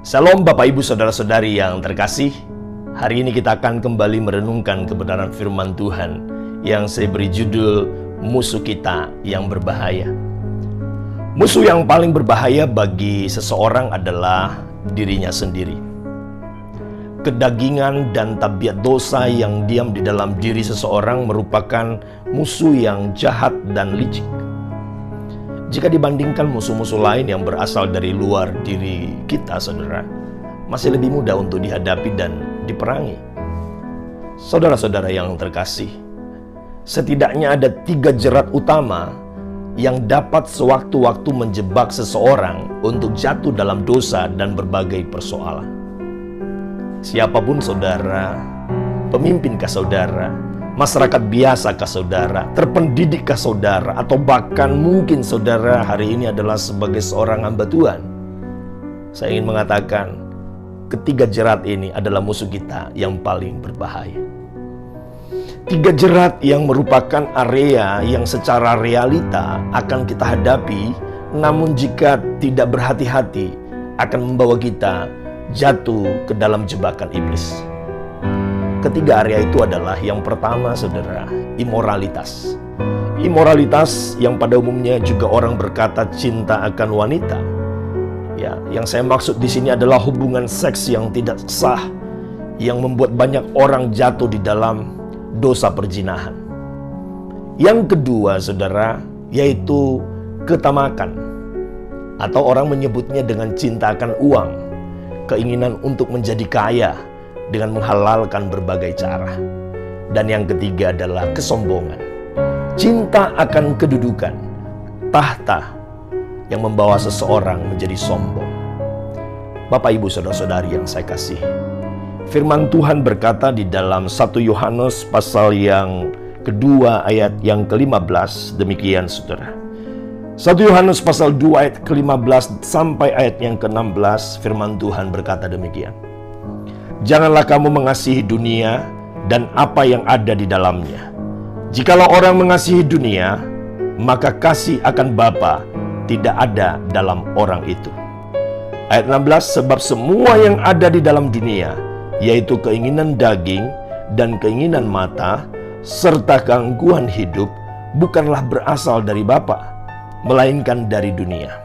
Salam Bapak Ibu Saudara-saudari yang terkasih. Hari ini kita akan kembali merenungkan kebenaran firman Tuhan yang saya beri judul Musuh Kita yang Berbahaya. Musuh yang paling berbahaya bagi seseorang adalah dirinya sendiri. Kedagingan dan tabiat dosa yang diam di dalam diri seseorang merupakan musuh yang jahat dan licik. Jika dibandingkan musuh-musuh lain yang berasal dari luar diri kita, saudara, masih lebih mudah untuk dihadapi dan diperangi. Saudara-saudara yang terkasih, setidaknya ada 3 jerat utama yang dapat sewaktu-waktu menjebak seseorang untuk jatuh dalam dosa dan berbagai persoalan. Siapapun saudara, pemimpinkah saudara, masyarakat biasakah saudara, terpendidikkah saudara, atau bahkan mungkin saudara hari ini adalah sebagai seorang hamba Tuhan. Saya ingin mengatakan, ketiga jerat ini adalah musuh kita yang paling berbahaya. 3 jerat yang merupakan area yang secara realita akan kita hadapi, namun jika tidak berhati-hati akan membawa kita jatuh ke dalam jebakan iblis. Ketiga area itu adalah yang pertama, saudara, imoralitas. Imoralitas yang pada umumnya juga orang berkata cinta akan wanita. Ya, yang saya maksud di sini adalah hubungan seks yang tidak sah, yang membuat banyak orang jatuh di dalam dosa perzinahan. Yang kedua, saudara, yaitu ketamakan, atau orang menyebutnya dengan cinta akan uang, keinginan untuk menjadi kaya dengan menghalalkan berbagai cara. Dan yang ketiga adalah kesombongan, cinta akan kedudukan, tahta yang membawa seseorang menjadi sombong. Bapak Ibu Saudara-saudari yang saya kasih, firman Tuhan berkata di dalam 1 Yohanes pasal yang kedua ayat yang ke-15 demikian, saudara. 1 Yohanes pasal 2 ayat ke-15 sampai ayat yang ke-16, firman Tuhan berkata demikian. Janganlah kamu mengasihi dunia dan apa yang ada di dalamnya. Jikalau orang mengasihi dunia, maka kasih akan Bapa tidak ada dalam orang itu. Ayat 16, sebab semua yang ada di dalam dunia, yaitu keinginan daging dan keinginan mata, serta gangguan hidup, bukanlah berasal dari Bapa, melainkan dari dunia.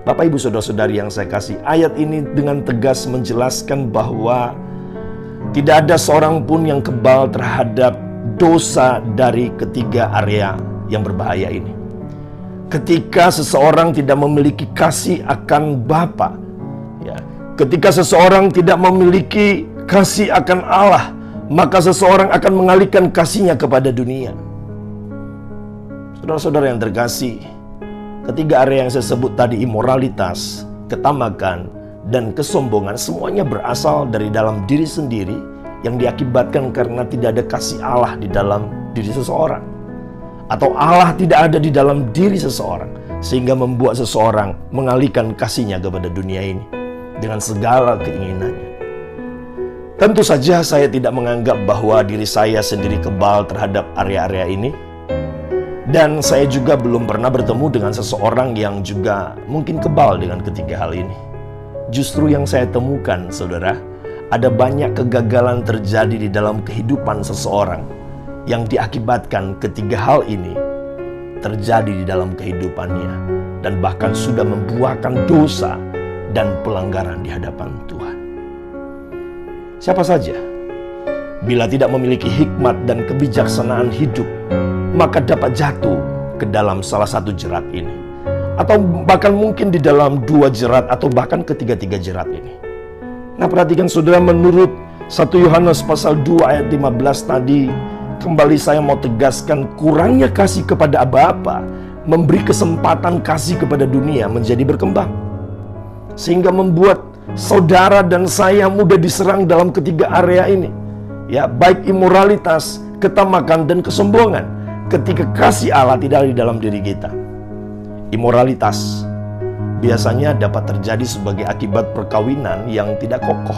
Bapak Ibu Saudara-saudari yang saya kasih, ayat ini dengan tegas menjelaskan bahwa tidak ada seorang pun yang kebal terhadap dosa dari ketiga area yang berbahaya ini. Ketika seseorang tidak memiliki kasih akan Bapa, ya, ketika seseorang tidak memiliki kasih akan Allah, maka seseorang akan mengalihkan kasihnya kepada dunia. Saudara-saudara yang terkasih, ketiga area yang saya sebut tadi, imoralitas, ketamakan, dan kesombongan, semuanya berasal dari dalam diri sendiri yang diakibatkan karena tidak ada kasih Allah di dalam diri seseorang, atau Allah tidak ada di dalam diri seseorang, sehingga membuat seseorang mengalihkan kasihnya kepada dunia ini dengan segala keinginannya. Tentu saja saya tidak menganggap bahwa diri saya sendiri kebal terhadap area-area ini. Dan saya juga belum pernah bertemu dengan seseorang yang juga mungkin kebal dengan ketiga hal ini. Justru yang saya temukan, saudara, ada banyak kegagalan terjadi di dalam kehidupan seseorang yang diakibatkan ketiga hal ini terjadi di dalam kehidupannya, dan bahkan sudah membuahkan dosa dan pelanggaran di hadapan Tuhan. Siapa saja, bila tidak memiliki hikmat dan kebijaksanaan hidup, maka dapat jatuh ke dalam salah satu jerat ini, atau bahkan mungkin di dalam 2 jerat, atau bahkan ketiga-tiga jerat ini. Nah, perhatikan saudara, menurut 1 Yohanes pasal 2 ayat 15 tadi, kembali saya mau tegaskan, kurangnya kasih kepada Bapa memberi kesempatan kasih kepada dunia menjadi berkembang, sehingga membuat saudara dan saya mudah diserang dalam ketiga area ini, ya, baik imoralitas, ketamakan, dan kesombongan. Ketika kasih Allah tidak ada di dalam diri kita. Imoralitas biasanya dapat terjadi sebagai akibat perkawinan yang tidak kokoh,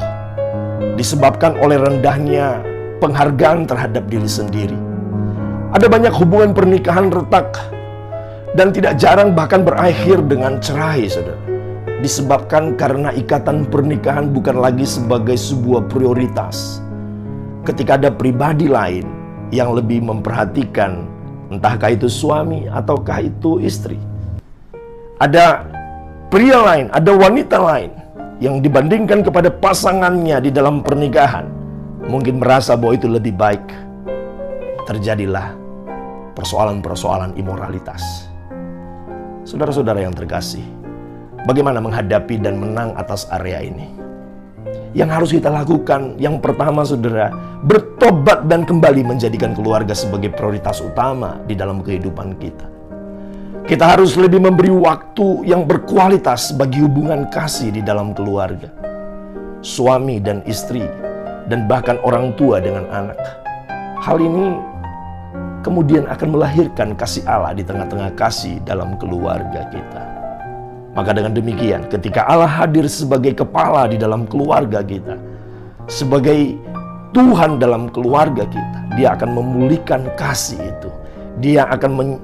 disebabkan oleh rendahnya penghargaan terhadap diri sendiri. Ada banyak hubungan pernikahan retak dan tidak jarang bahkan berakhir dengan cerai, saudara. disebabkan karena ikatan pernikahan bukan lagi sebagai sebuah prioritas. Ketika ada pribadi lain yang lebih memperhatikan, entahkah itu suami ataukah itu istri. Ada pria lain, ada wanita lain yang dibandingkan kepada pasangannya di dalam pernikahan, mungkin merasa bahwa itu lebih baik. Terjadilah persoalan-persoalan imoralitas. Saudara-saudara yang terkasih, bagaimana menghadapi dan menang atas area ini? Yang harus kita lakukan, yang pertama saudara, bertobat dan kembali menjadikan keluarga sebagai prioritas utama di dalam kehidupan kita. Kita harus lebih memberi waktu yang berkualitas bagi hubungan kasih di dalam keluarga. Suami dan istri, dan bahkan orang tua dengan anak. Hal ini kemudian akan melahirkan kasih Allah di tengah-tengah kasih dalam keluarga kita. Maka dengan demikian, ketika Allah hadir sebagai kepala di dalam keluarga kita, sebagai Tuhan dalam keluarga kita, Dia akan memulihkan kasih itu. Dia akan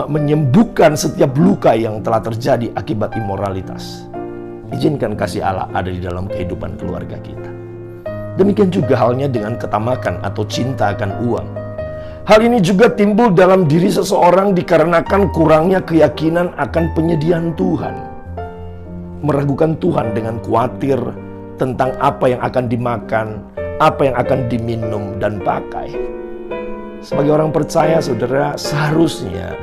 menyembuhkan setiap luka yang telah terjadi akibat imoralitas. Izinkan kasih Allah ada di dalam kehidupan keluarga kita. Demikian juga halnya dengan ketamakan atau cinta akan uang. Hal ini juga timbul dalam diri seseorang dikarenakan kurangnya keyakinan akan penyediaan Tuhan. Meragukan Tuhan dengan khawatir tentang apa yang akan dimakan, apa yang akan diminum dan pakai. Sebagai orang percaya, saudara, seharusnya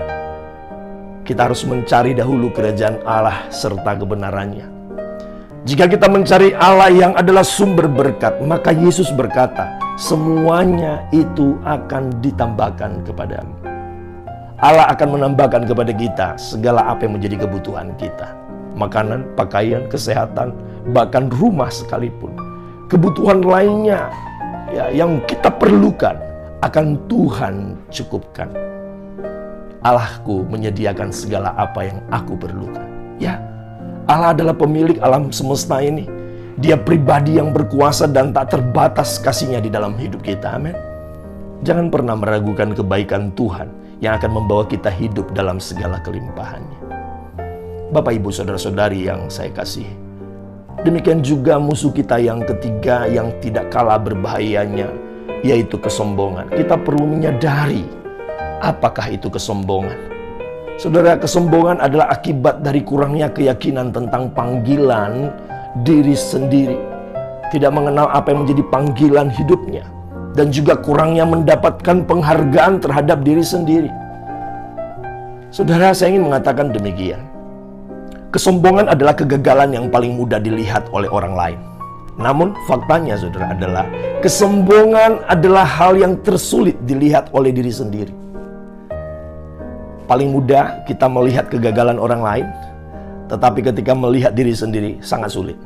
kita harus mencari dahulu kerajaan Allah serta kebenarannya. Jika kita mencari Allah yang adalah sumber berkat, maka Yesus berkata, semuanya itu akan ditambahkan kepadamu. Allah akan menambahkan kepada kita segala apa yang menjadi kebutuhan kita. Makanan, pakaian, kesehatan, bahkan rumah sekalipun. Kebutuhan lainnya ya, yang kita perlukan akan Tuhan cukupkan. Allahku menyediakan segala apa yang aku perlukan. Ya, Allah adalah pemilik alam semesta ini. Dia pribadi yang berkuasa dan tak terbatas kasih-Nya di dalam hidup kita. Amin. Jangan pernah meragukan kebaikan Tuhan yang akan membawa kita hidup dalam segala kelimpahannya. Bapak, Ibu, Saudara-saudari yang saya kasih, demikian juga musuh kita yang ketiga yang tidak kalah berbahayanya, yaitu kesombongan. Kita perlu menyadari apakah itu kesombongan. Saudara, kesombongan adalah akibat dari kurangnya keyakinan tentang panggilan diri sendiri, tidak mengenal apa yang menjadi panggilan hidupnya, dan juga kurangnya mendapatkan penghargaan terhadap diri sendiri. Saudara, saya ingin mengatakan demikian. Kesombongan adalah kegagalan yang paling mudah dilihat oleh orang lain. Namun faktanya, saudara, adalah kesombongan adalah hal yang tersulit dilihat oleh diri sendiri. Paling mudah kita melihat kegagalan orang lain, tetapi ketika melihat diri sendiri sangat sulit.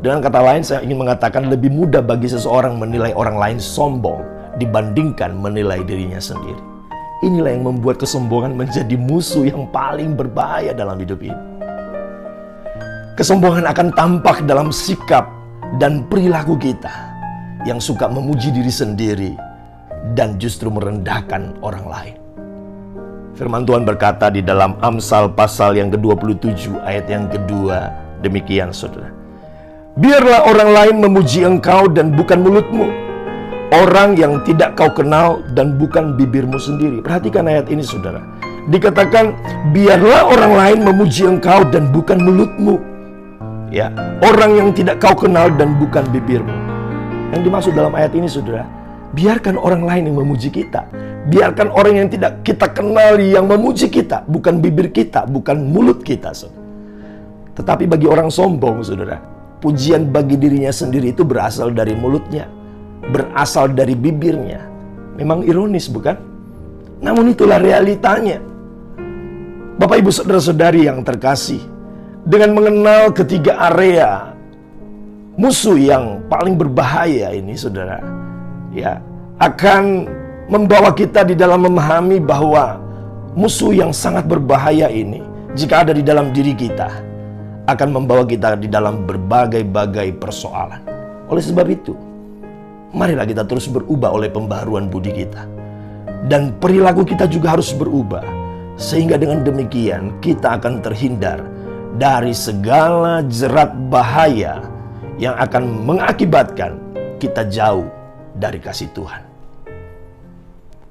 Dengan kata lain, saya ingin mengatakan lebih mudah bagi seseorang menilai orang lain sombong dibandingkan menilai dirinya sendiri. Inilah yang membuat kesombongan menjadi musuh yang paling berbahaya dalam hidup ini. Kesombongan akan tampak dalam sikap dan perilaku kita yang suka memuji diri sendiri dan justru merendahkan orang lain. Firman Tuhan berkata di dalam Amsal pasal yang ke-27 ayat yang kedua, demikian saudara. Biarlah orang lain memuji engkau dan bukan mulutmu, orang yang tidak kau kenal dan bukan bibirmu sendiri. Perhatikan ayat ini saudara. Dikatakan biarlah orang lain memuji engkau dan bukan mulutmu. Ya, orang yang tidak kau kenal dan bukan bibirmu. Yang dimaksud dalam ayat ini saudara, biarkan orang lain yang memuji kita. Biarkan orang yang tidak kita kenal yang memuji kita, bukan bibir kita, bukan mulut kita, saudara. Tetapi bagi orang sombong, saudara, pujian bagi dirinya sendiri itu berasal dari mulutnya, berasal dari bibirnya. Memang ironis, bukan? Namun itulah realitanya. Bapak, Ibu, Saudara-saudari yang terkasih, dengan mengenal ketiga area musuh yang paling berbahaya ini, saudara, ya, akan membawa kita di dalam memahami bahwa musuh yang sangat berbahaya ini, jika ada di dalam diri kita, akan membawa kita di dalam berbagai-bagai persoalan. Oleh sebab itu, marilah kita terus berubah oleh pembaharuan budi kita. Dan perilaku kita juga harus berubah. Sehingga dengan demikian kita akan terhindar dari segala jerat bahaya yang akan mengakibatkan kita jauh dari kasih Tuhan.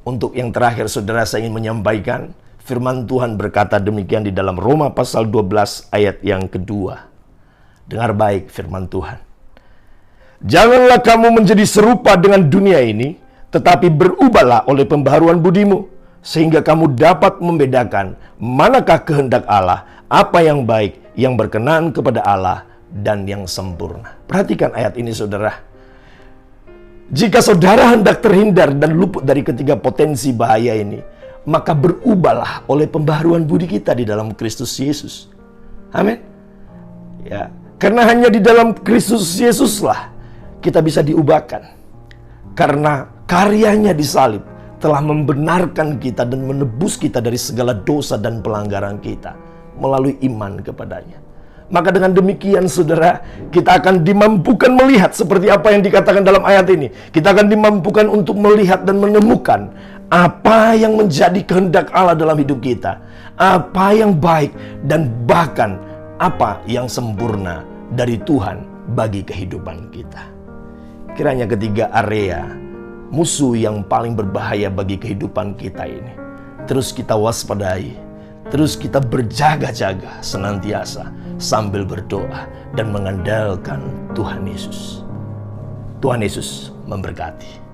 Untuk yang terakhir, saudara, saya ingin menyampaikan firman Tuhan berkata demikian di dalam Roma pasal 12 ayat yang kedua. Dengar baik firman Tuhan. Janganlah kamu menjadi serupa dengan dunia ini, tetapi berubahlah oleh pembaharuan budimu, sehingga kamu dapat membedakan manakah kehendak Allah, apa yang baik, yang berkenan kepada Allah, dan yang sempurna. Perhatikan ayat ini, saudara. Jika saudara hendak terhindar dan luput dari ketiga potensi bahaya ini, maka berubahlah oleh pembaharuan budi kita di dalam Kristus Yesus. Amin. Ya, karena hanya di dalam Kristus Yesuslah kita bisa diubahkan. Karena karyanya di salib telah membenarkan kita dan menebus kita dari segala dosa dan pelanggaran kita melalui iman kepadanya. Maka dengan demikian, saudara, kita akan dimampukan melihat seperti apa yang dikatakan dalam ayat ini. Kita akan dimampukan untuk melihat dan menemukan apa yang menjadi kehendak Allah dalam hidup kita, apa yang baik, dan bahkan apa yang sempurna dari Tuhan bagi kehidupan kita. Kiranya ketiga area musuh yang paling berbahaya bagi kehidupan kita ini terus kita waspadai, terus kita berjaga-jaga senantiasa sambil berdoa dan mengandalkan Tuhan Yesus. Tuhan Yesus memberkati.